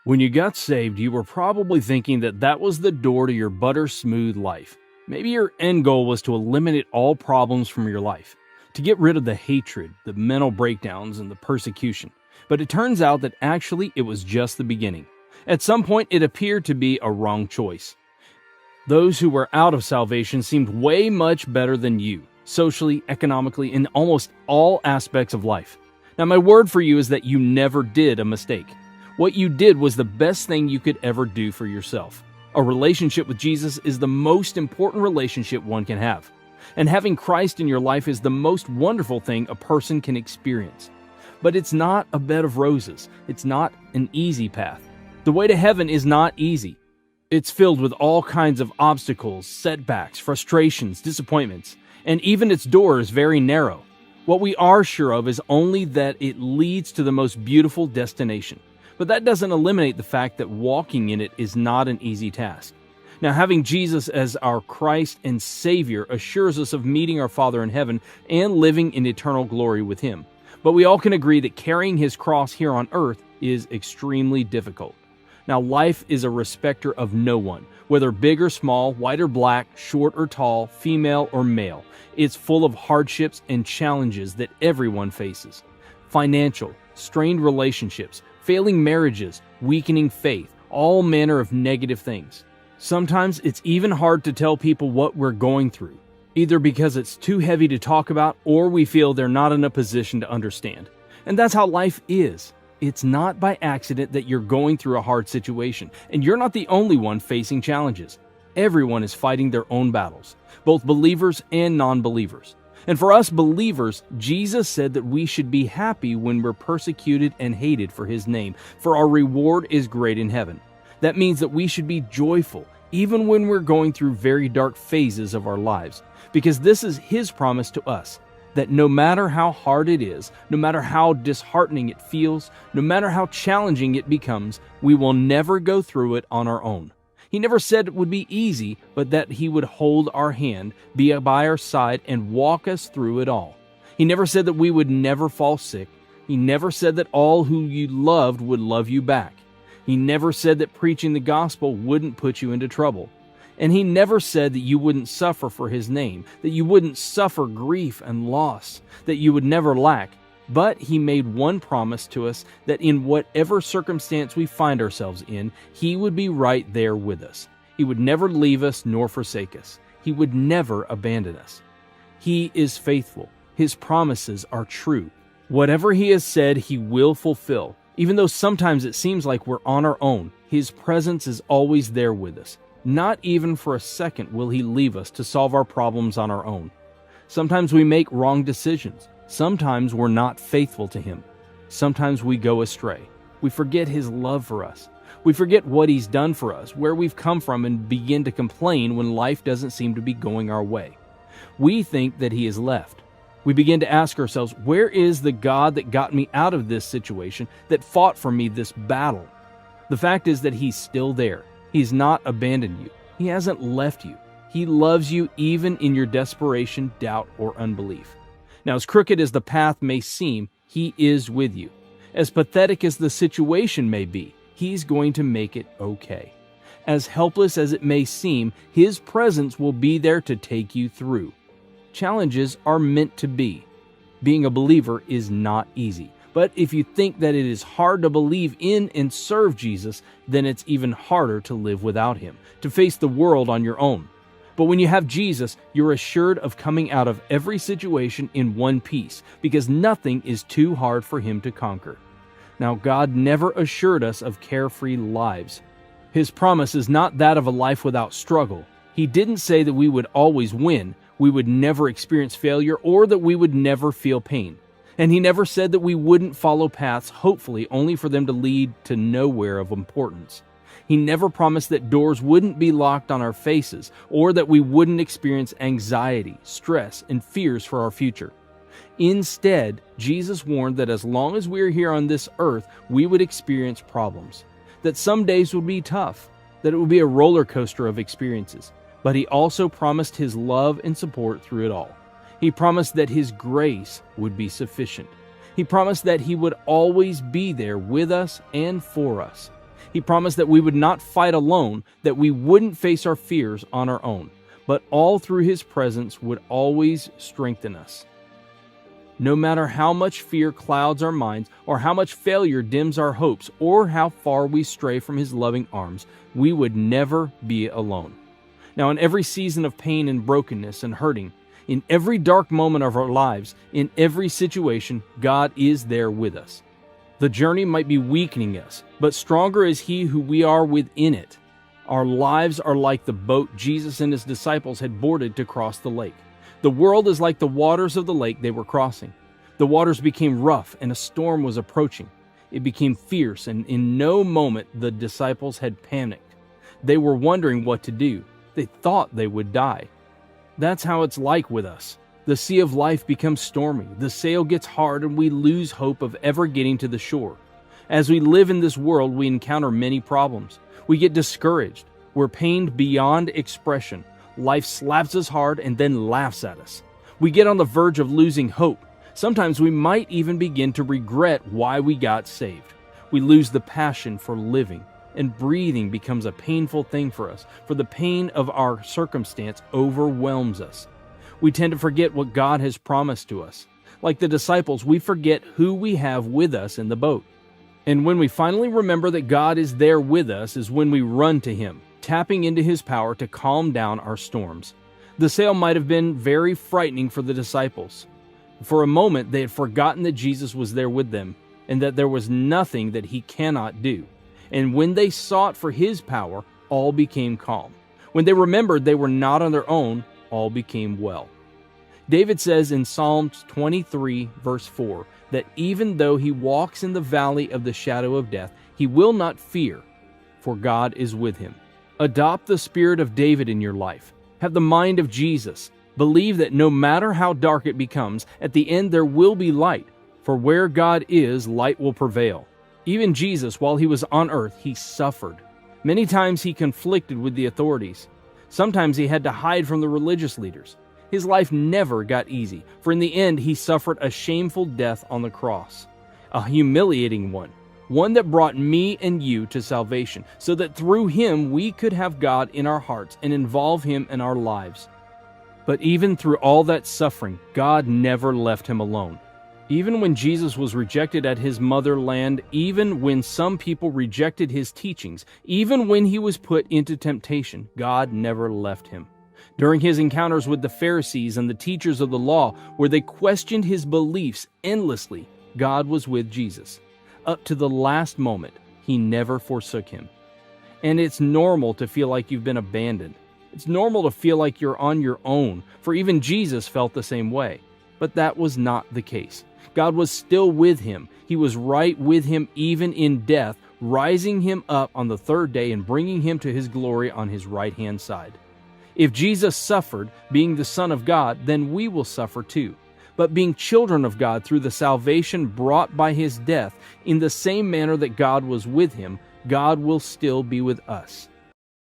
When you got saved, you were probably thinking that that was the door to your butter-smooth life. Maybe your end goal was to eliminate all problems from your life, to get rid of the hatred, the mental breakdowns, and the persecution. But it turns out that actually it was just the beginning. At some point, it appeared to be a wrong choice. Those who were out of salvation seemed way much better than you, socially, economically, in almost all aspects of life. Now, my word for you is that you never did a mistake. What you did was the best thing you could ever do for yourself. A relationship with Jesus is the most important relationship one can have. And having Christ in your life is the most wonderful thing a person can experience. But it's not a bed of roses. It's not an easy path. The way to heaven is not easy. It's filled with all kinds of obstacles, setbacks, frustrations, disappointments, and even its door is very narrow. What we are sure of is only that it leads to the most beautiful destination. But that doesn't eliminate the fact that walking in it is not an easy task. Now, having Jesus as our Christ and Savior assures us of meeting our Father in heaven and living in eternal glory with Him. But we all can agree that carrying His cross here on earth is extremely difficult. Now, life is a respecter of no one, whether big or small, white or black, short or tall, female or male. It's full of hardships and challenges that everyone faces. Financial, strained relationships, failing marriages, weakening faith, all manner of negative things. Sometimes it's even hard to tell people what we're going through, either because it's too heavy to talk about or we feel they're not in a position to understand. And that's how life is. It's not by accident that you're going through a hard situation, and you're not the only one facing challenges. Everyone is fighting their own battles, both believers and non-believers. And for us believers, Jesus said that we should be happy when we're persecuted and hated for His name, for our reward is great in heaven. That means that we should be joyful, even when we're going through very dark phases of our lives, because this is His promise to us, that no matter how hard it is, no matter how disheartening it feels, no matter how challenging it becomes, we will never go through it on our own. He never said it would be easy, but that He would hold our hand, be by our side, and walk us through it all. He never said that we would never fall sick. He never said that all who you loved would love you back. He never said that preaching the gospel wouldn't put you into trouble. And He never said that you wouldn't suffer for His name, that you wouldn't suffer grief and loss, that you would never lack. But He made one promise to us that in whatever circumstance we find ourselves in, He would be right there with us. He would never leave us nor forsake us. He would never abandon us. He is faithful. His promises are true. Whatever He has said, He will fulfill. Even though sometimes it seems like we're on our own, His presence is always there with us. Not even for a second will He leave us to solve our problems on our own. Sometimes we make wrong decisions. Sometimes we're not faithful to Him. Sometimes we go astray. We forget His love for us. We forget what He's done for us, where we've come from, and begin to complain when life doesn't seem to be going our way. We think that He has left. We begin to ask ourselves, where is the God that got me out of this situation, that fought for me this battle? The fact is that He's still there. He's not abandoned you. He hasn't left you. He loves you even in your desperation, doubt, or unbelief. Now, as crooked as the path may seem, He is with you. As pathetic as the situation may be, He's going to make it okay. As helpless as it may seem, His presence will be there to take you through. Challenges are meant to be. Being a believer is not easy. But if you think that it is hard to believe in and serve Jesus, then it's even harder to live without Him, to face the world on your own. But when you have Jesus, you're assured of coming out of every situation in one piece, because nothing is too hard for Him to conquer. Now, God never assured us of carefree lives. His promise is not that of a life without struggle. He didn't say that we would always win, we would never experience failure, or that we would never feel pain. And He never said that we wouldn't follow paths, hopefully only for them to lead to nowhere of importance. He never promised that doors wouldn't be locked on our faces, or that we wouldn't experience anxiety, stress, and fears for our future. Instead, Jesus warned that as long as we're here on this earth, we would experience problems, that some days would be tough, that it would be a roller coaster of experiences. But He also promised His love and support through it all. He promised that His grace would be sufficient. He promised that He would always be there with us and for us. He promised that we would not fight alone, that we wouldn't face our fears on our own, but all through His presence would always strengthen us. No matter how much fear clouds our minds, or how much failure dims our hopes, or how far we stray from His loving arms, we would never be alone. Now, in every season of pain and brokenness and hurting, in every dark moment of our lives, in every situation, God is there with us. The journey might be weakening us, but stronger is He who we are within it. Our lives are like the boat Jesus and His disciples had boarded to cross the lake. The world is like the waters of the lake they were crossing. The waters became rough and a storm was approaching. It became fierce, and in no moment the disciples had panicked. They were wondering what to do. They thought they would die. That's how it's like with us. The sea of life becomes stormy, the sail gets hard, and we lose hope of ever getting to the shore. As we live in this world, we encounter many problems. We get discouraged. We're pained beyond expression. Life slaps us hard and then laughs at us. We get on the verge of losing hope. Sometimes we might even begin to regret why we got saved. We lose the passion for living, and breathing becomes a painful thing for us, for the pain of our circumstance overwhelms us. We tend to forget what God has promised to us. Like the disciples, we forget who we have with us in the boat. And when we finally remember that God is there with us is when we run to Him, tapping into His power to calm down our storms. The sail might have been very frightening for the disciples. For a moment, they had forgotten that Jesus was there with them, and that there was nothing that He cannot do. And when they sought for His power, all became calm. When they remembered they were not on their own, all became well. David says in Psalms 23, verse 4, that even though he walks in the valley of the shadow of death, he will not fear, for God is with him. Adopt the spirit of David in your life. Have the mind of Jesus. Believe that no matter how dark it becomes, at the end there will be light, for where God is, light will prevail. Even Jesus, while He was on earth, He suffered. Many times He conflicted with the authorities. Sometimes He had to hide from the religious leaders. His life never got easy, for in the end He suffered a shameful death on the cross, a humiliating one that brought me and you to salvation, so that through Him we could have God in our hearts and involve Him in our lives. But even through all that suffering, God never left Him alone. Even when Jesus was rejected at His motherland, even when some people rejected His teachings, even when He was put into temptation, God never left Him. During His encounters with the Pharisees and the teachers of the law, where they questioned His beliefs endlessly, God was with Jesus. Up to the last moment, He never forsook him. And it's normal to feel like you've been abandoned. It's normal to feel like you're on your own, for even Jesus felt the same way. But that was not the case. God was still with him. He was right with him even in death, rising him up on the third day and bringing him to His glory on His right-hand side. If Jesus suffered, being the Son of God, then we will suffer too. But being children of God through the salvation brought by His death, in the same manner that God was with Him, God will still be with us.